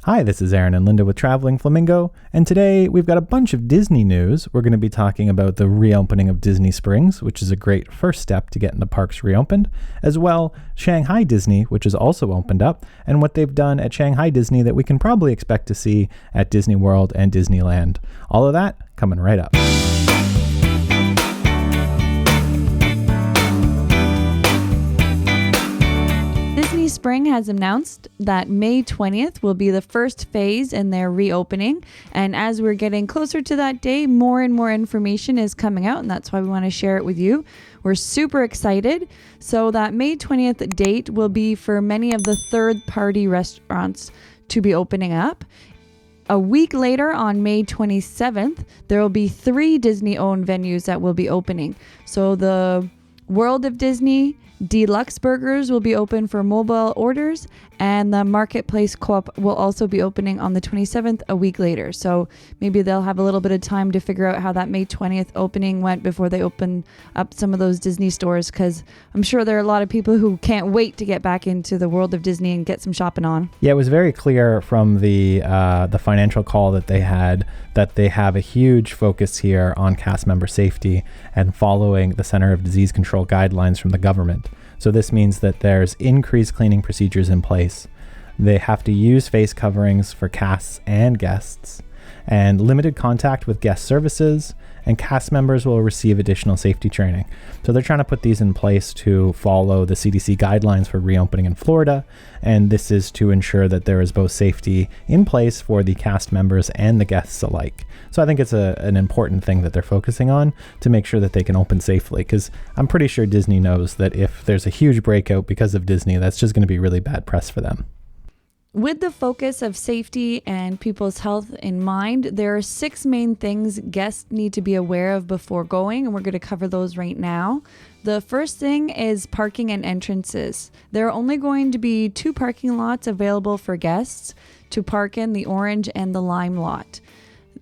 Hi, this is Aaron and Linda with Traveling Flamingo, and today we've got a bunch of Disney news. We're going to be talking about the reopening of Disney Springs, which is a great first step to getting the parks reopened, as well Shanghai Disney, which is also opened up, and what they've done at Shanghai Disney that we can probably expect to see at Disney World and Disneyland. All of that coming right up. Disney Spring has announced that May 20th will be the first phase in their reopening. And as we're getting closer to that day, more and more information is coming out, and that's why we want to share it with you. We're super excited. So that May 20th date will be for many of the third-party restaurants to be opening up. A week later, on May 27th, there will be 3 Disney-owned venues that will be opening. So the World of Disney Deluxe Burgers will be open for mobile orders, and the Marketplace Co-op will also be opening on the 27th, a week later. So maybe they'll have a little bit of time to figure out how that May 20th opening went before they open up some of those Disney stores, because I'm sure there are a lot of people who can't wait to get back into the World of Disney and get some shopping on. Yeah, it was very clear from the financial call that they had that they have a huge focus here on cast member safety and following the Center of Disease Control guidelines from the government. So this means that there's increased cleaning procedures in place. They have to use face coverings for casts and guests, and limited contact with guest services, and cast members will receive additional safety training. So they're trying to put these in place to follow the CDC guidelines for reopening in Florida, and this is to ensure that there is both safety in place for the cast members and the guests alike. So I think it's an important thing that they're focusing on to make sure that they can open safely, because I'm pretty sure Disney knows that if there's a huge breakout because of Disney, that's just going to be really bad press for them. With the focus of safety and people's health in mind, there are 6 main things guests need to be aware of before going, and we're going to cover those right now. The first thing is parking and entrances. There are only going to be 2 parking lots available for guests to park in, the orange and the lime lot.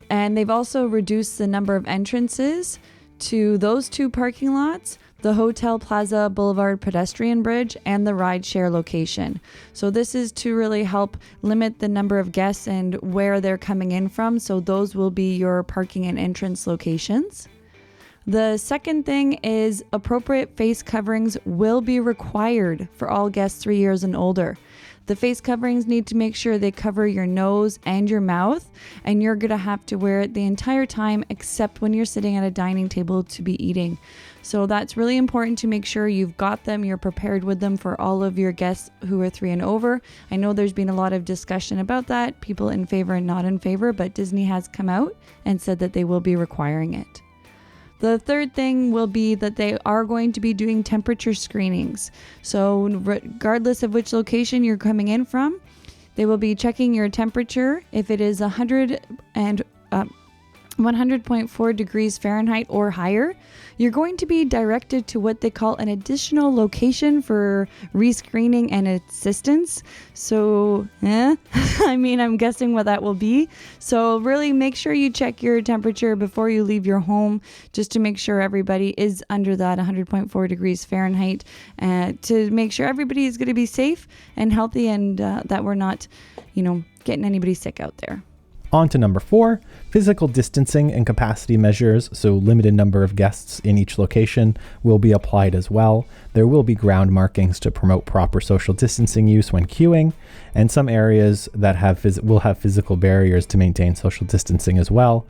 And they've also reduced the number of entrances to those 2 parking lots, the Hotel Plaza Boulevard pedestrian bridge, and the rideshare location. So this is to really help limit the number of guests and where they're coming in from. So those will be your parking and entrance locations. The second thing is appropriate face coverings will be required for all guests 3 years and older. The face coverings need to make sure they cover your nose and your mouth, and you're going to have to wear it the entire time except when you're sitting at a dining table to be eating. So that's really important to make sure you've got them, you're prepared with them for all of your guests who are 3 and over. I know there's been a lot of discussion about that, people in favor and not in favor, but Disney has come out and said that they will be requiring it. The third thing will be that they are going to be doing temperature screenings. So regardless of which location you're coming in from, they will be checking your temperature. If it is 100.4 degrees Fahrenheit or higher, you're going to be directed to what they call an additional location for rescreening and assistance. So, I'm guessing what that will be. So really make sure you check your temperature before you leave your home, just to make sure everybody is under that 100.4 degrees Fahrenheit, to make sure everybody is going to be safe and healthy, and that we're not, getting anybody sick out there. On to number 4, physical distancing and capacity measures, so limited number of guests in each location, will be applied as well. There will be ground markings to promote proper social distancing use when queuing, and some areas that will have physical barriers to maintain social distancing as well.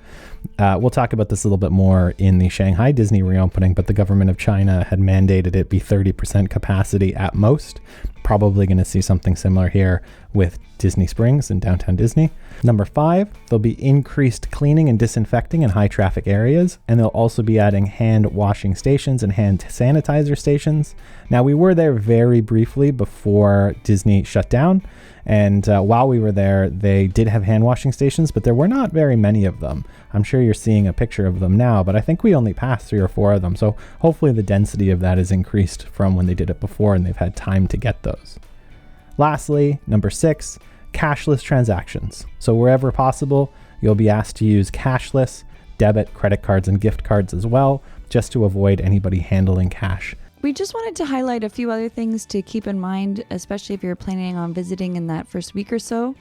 We'll talk about this a little bit more in the Shanghai Disney reopening, but the government of China had mandated it be 30% capacity at most. Probably going to see something similar here with Disney Springs and Downtown Disney. Number 5, there'll be increased cleaning and disinfecting in high traffic areas, and they'll also be adding hand washing stations and hand sanitizer stations. Now, we were there very briefly before Disney shut down, and while we were there, they did have hand washing stations, but there were not very many of them. I'm sure you're seeing a picture of them now, but I think we only passed 3 or 4 of them, so hopefully the density of that is increased from when they did it before and they've had time to get those. Lastly, number 6, cashless transactions. So wherever possible, you'll be asked to use cashless, debit, credit cards, and gift cards as well, just to avoid anybody handling cash. We just wanted to highlight a few other things to keep in mind, especially if you're planning on visiting in that first week or so.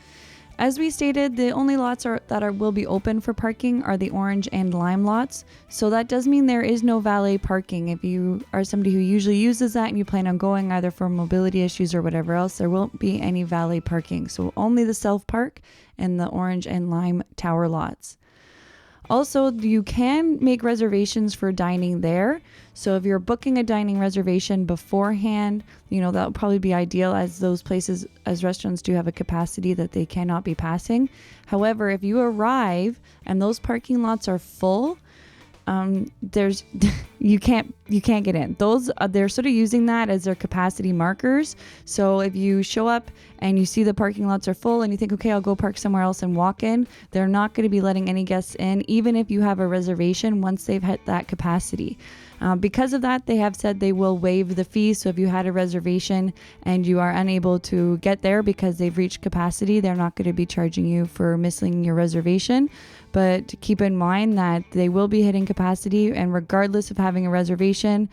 as we stated, the only lots will be open for parking are the orange and lime lots. So that does mean there is no valet parking. If you are somebody who usually uses that and you plan on going either for mobility issues or whatever else, there won't be any valet parking. So only the self park and the orange and lime tower lots. Also, you can make reservations for dining there. So if you're booking a dining reservation beforehand, that would probably be ideal, as those places, as restaurants do have a capacity that they cannot be passing. However, if you arrive and those parking lots are full, you can't get in. Those they're sort of using that as their capacity markers. So if you show up and you see the parking lots are full and you think, okay, I'll go park somewhere else and walk in, they're not going to be letting any guests in, even if you have a reservation, once they've hit that capacity. Because of that, they have said they will waive the fee. So if you had a reservation and you are unable to get there because they've reached capacity, they're not going to be charging you for missing your reservation. But keep in mind that they will be hitting capacity, and regardless of having a reservation,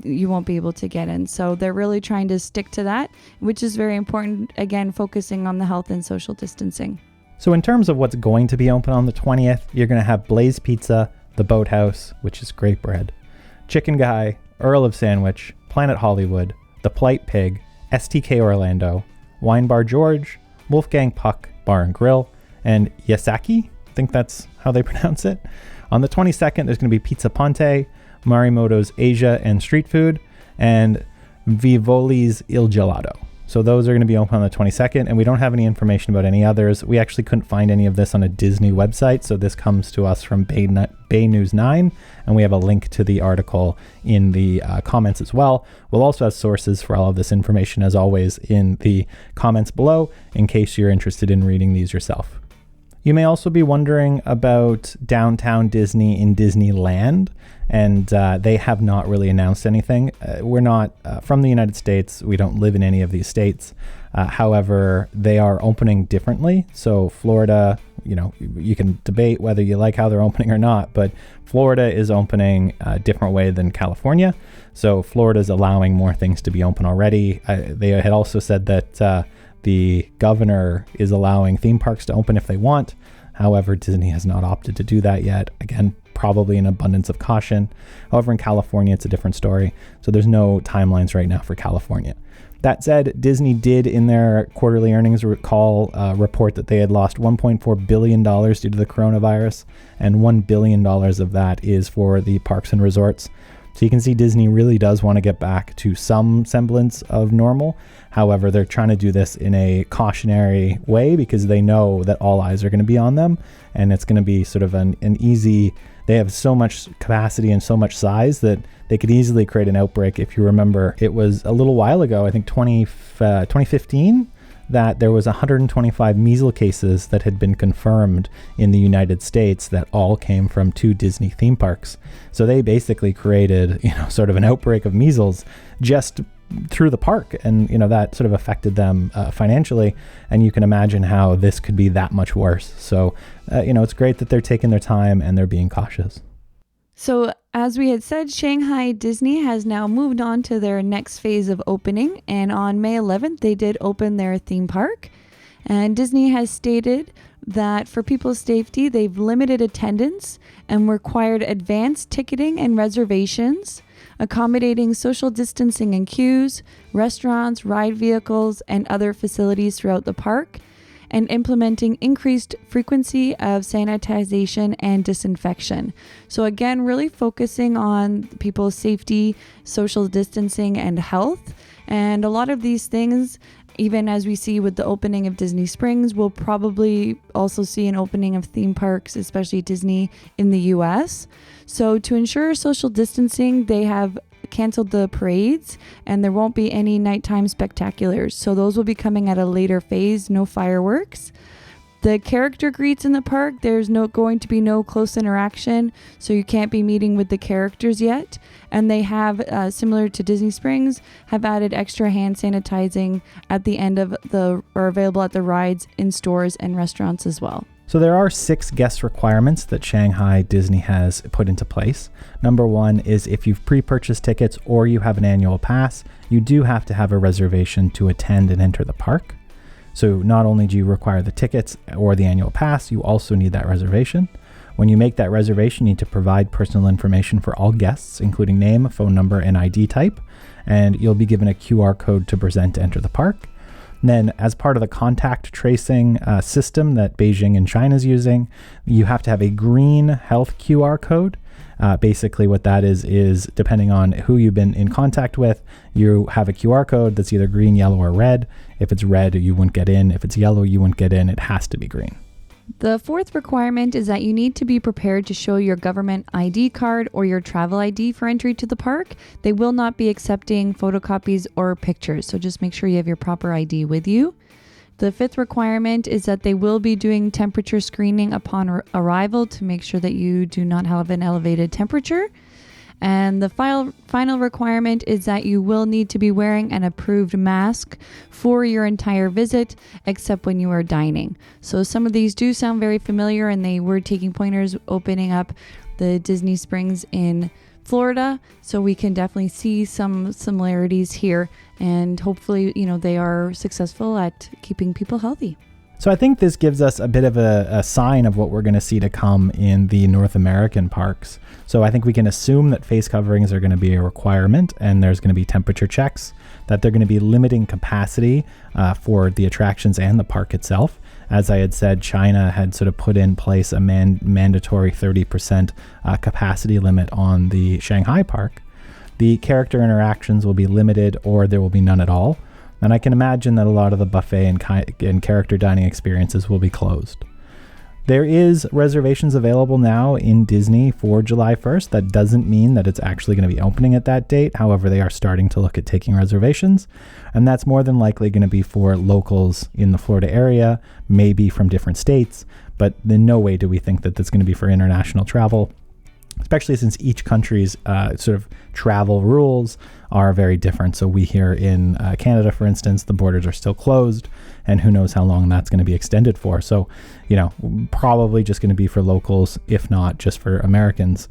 you won't be able to get in. So they're really trying to stick to that, which is very important, again, focusing on the health and social distancing. So in terms of what's going to be open on the 20th, you're going to have Blaze Pizza, The Boathouse, which is great bread, Chicken Guy, Earl of Sandwich, Planet Hollywood, The Polite Pig, STK Orlando, Wine Bar George, Wolfgang Puck Bar and Grill, and Yasaki, I think that's how they pronounce it. On the 22nd, there's going to be Pizza Ponte, Marimoto's Asia and Street Food, and Vivoli's Il Gelato. So those are going to be open on the 22nd, and we don't have any information about any others. We actually couldn't find any of this on a Disney website, so this comes to us from Bay News 9, and we have a link to the article in the comments as well. We'll also have sources for all of this information, as always, in the comments below, in case you're interested in reading these yourself. You may also be wondering about Downtown Disney in Disneyland, and they have not really announced anything. We're not from the United States. We don't live in any of these states. However, they are opening differently. So Florida, you can debate whether you like how they're opening or not, but Florida is opening a different way than California. So Florida is allowing more things to be open already. They had also said that the governor is allowing theme parks to open if they want. However, Disney has not opted to do that yet. Again, probably an abundance of caution. However, in California, it's a different story. So there's no timelines right now for California. That said, Disney did in their quarterly earnings call report that they had lost $1.4 billion due to the coronavirus, and $1 billion of that is for the parks and resorts. So you can see Disney really does want to get back to some semblance of normal. However, they're trying to do this in a cautionary way because they know that all eyes are going to be on them, and it's going to be sort of an easy. They have so much capacity and so much size that they could easily create an outbreak. If you remember, it was a little while ago, I think 2015, that there was 125 measles cases that had been confirmed in the United States that all came from 2 Disney theme parks. So they basically created, sort of an outbreak of measles just through the park, and that sort of affected them financially, and you can imagine how this could be that much worse. So it's great that they're taking their time and they're being cautious. So as we had said, Shanghai Disney has now moved on to their next phase of opening, and on May 11th they did open their theme park, and Disney has stated that for people's safety they've limited attendance and required advanced ticketing and reservations, accommodating social distancing in queues, restaurants, ride vehicles, and other facilities throughout the park, and implementing increased frequency of sanitization and disinfection. So again, really focusing on people's safety, social distancing, and health. And a lot of these things, even as we see with the opening of Disney Springs, we'll probably also see an opening of theme parks, especially Disney in the US. So to ensure social distancing, they have canceled the parades, and there won't be any nighttime spectaculars. So those will be coming at a later phase, no fireworks. The character greets in the park, there's going to be no close interaction, so you can't be meeting with the characters yet. And they have, similar to Disney Springs, have added extra hand sanitizing at the end of or available at the rides, in stores and restaurants as well. So there are 6 guest requirements that Shanghai Disney has put into place. Number 1 is if you've pre-purchased tickets or you have an annual pass, you do have to have a reservation to attend and enter the park. So not only do you require the tickets or the annual pass, you also need that reservation. When you make that reservation, you need to provide personal information for all guests, including name, phone number, and ID type, and you'll be given a QR code to present to enter the park. And then, as part of the contact tracing system that Beijing and China is using, you have to have a green health QR code. Basically, what that is depending on who you've been in contact with, you have a QR code that's either green, yellow, or red. If it's red, you wouldn't get in. If it's yellow, you wouldn't get in. It has to be green. The fourth requirement is that you need to be prepared to show your government ID card or your travel ID for entry to the park. They will not be accepting photocopies or pictures, so just make sure you have your proper ID with you. The fifth requirement is that they will be doing temperature screening upon arrival to make sure that you do not have an elevated temperature. And the final requirement is that you will need to be wearing an approved mask for your entire visit, except when you are dining. So some of these do sound very familiar, and they were taking pointers opening up the Disney Springs in Florida. So we can definitely see some similarities here, and hopefully, they are successful at keeping people healthy. So I think this gives us a bit of a sign of what we're going to see to come in the North American parks. So I think we can assume that face coverings are going to be a requirement, and there's going to be temperature checks, that they're going to be limiting capacity for the attractions and the park itself. As I had said, China had sort of put in place a mandatory 30% capacity limit on the Shanghai park. The character interactions will be limited, or there will be none at all. And I can imagine that a lot of the buffet and character dining experiences will be closed. There is reservations available now in Disney for July 1st. That doesn't mean that it's actually going to be opening at that date. However, they are starting to look at taking reservations. And that's more than likely going to be for locals in the Florida area, maybe from different states. But in no way do we think that that's going to be for international travel, especially since each country's sort of travel rules are very different. So we here in Canada, for instance, the borders are still closed, and who knows how long that's going to be extended for. So, probably just going to be for locals, if not just for Americans,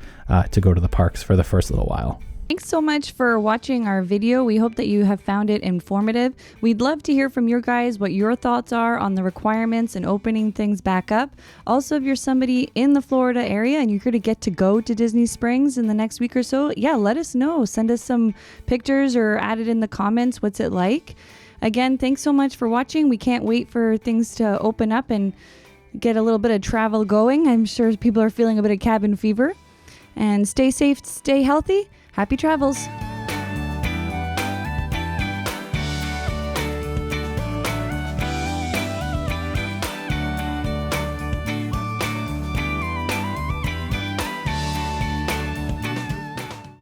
to go to the parks for the first little while. Thanks so much for watching our video. We hope that you have found it informative. We'd love to hear from you guys what your thoughts are on the requirements and opening things back up. Also, if you're somebody in the Florida area and you're going to get to go to Disney Springs in the next week or so, let us know. Send us some pictures or add it in the comments. What's it like? Again, thanks so much for watching. We can't wait for things to open up and get a little bit of travel going. I'm sure people are feeling a bit of cabin fever. And stay safe, stay healthy. Happy travels.